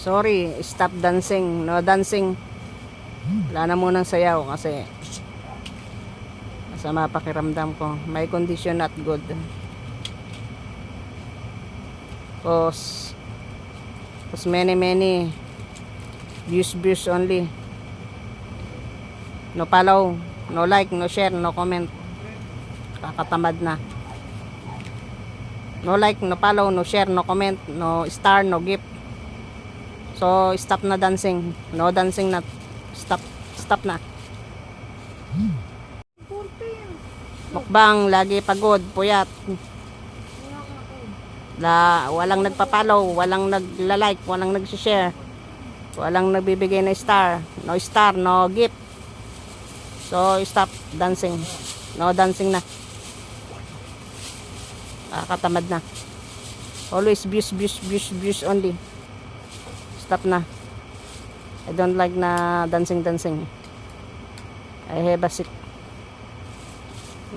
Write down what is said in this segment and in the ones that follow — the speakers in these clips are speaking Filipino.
Sorry, stop dancing. No dancing. Wala na munang sayaw kasi masama pakiramdam ko. My condition not good. Cause many views only. No follow, no like, no share, no comment. Kakatamad na. No like, no follow, no share, no comment, no star, no gift. So stop na dancing. No dancing na. Stop na. Mukbang lagi pagod, puyat. Walang nagpa-follow, walang nagla-like, walang nag-share, walang nagbibigay na star, no gift. So stop dancing. No dancing na. Katamad na. Always views only. Stop na. I don't like na dancing. I have a sick.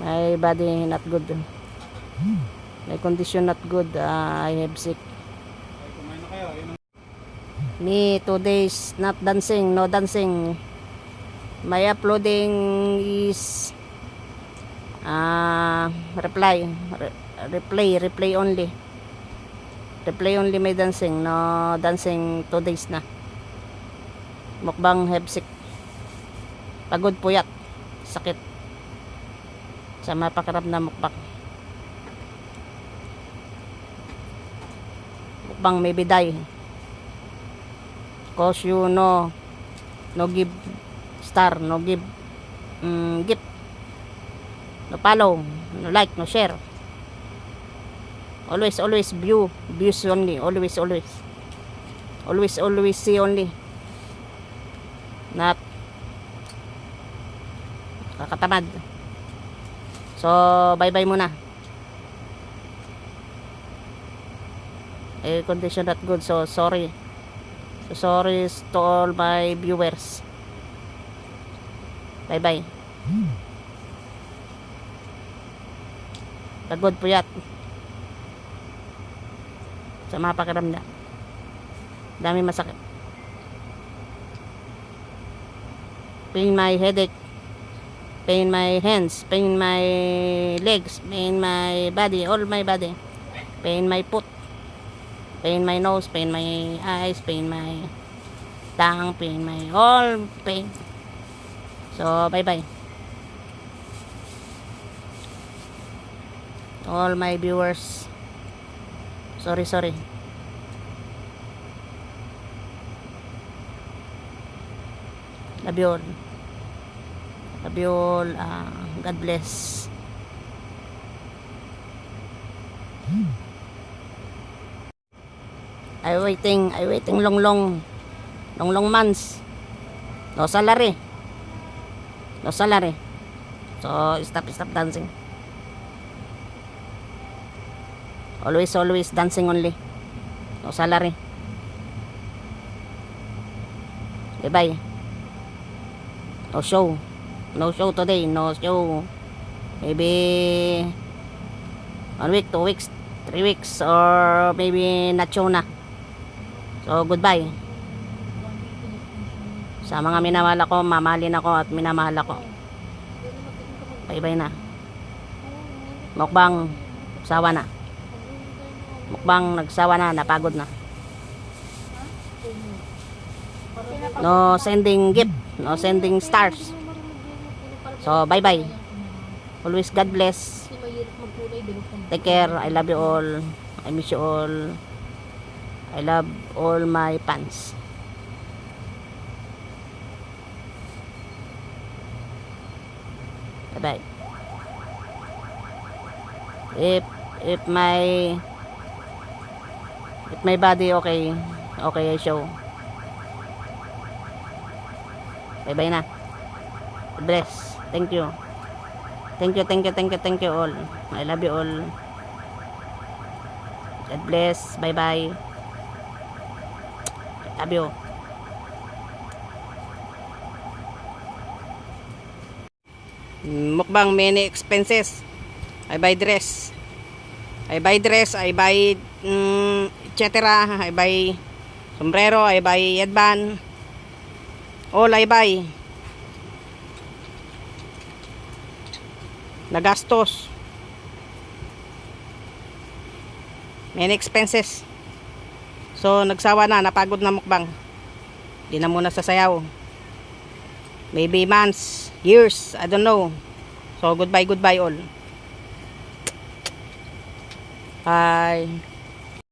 My body not good. My condition not good. I have sick. Me 2 days not dancing, no dancing. My uploading is replay only. Replay only may dancing, no dancing 2 days na. Mukbang have sick. Pagod, puyat, sakit. Sama pakiramdam na mukbang. Mukbang maybe die. Cause you no give star, no give gift, no follow, no like, no share. Always views only. Always see only. Not kakatamad. So bye muna. Condition not good, so sorry. Sorry to all my viewers. Bye. Pagod, puyat. Sama pakiramdam. Dami masakit. Pain my headache. Pain my hands. Pain my legs. Pain my body. All my body. Pain my foot. Pain my nose, pain my eyes, pain my tongue, pain my all pain. So bye. All my viewers. Sorry. Love you all. God bless. I waiting long months. No salary. So stop dancing. Always dancing only. No salary. Bye. No show today. No show. Maybe 1 week, 2 weeks, 3 weeks, or maybe not show na. So goodbye. Sa mga minamahal ako, mamahalin ako at minamahal ako. Bye na. Mukbang sawa na. Mukbang nagsawa na, napagod na. No sending gift, no sending stars. So bye. Always God bless. Take care. I love you all. I miss you all. I love all my fans. Bye. If my body okay, I show. Bye na. Bless. Thank you all. I love you all. God bless. Bye. Love you. Mukbang many expenses. I buy dress, I buy etc. I buy Sombrero, I buy headband. All I buy. Nagastos. Many expenses. So, nagsawa na, napagod na mukbang. Di na muna sasayaw. Maybe months, years, I don't know. So, goodbye all. Bye.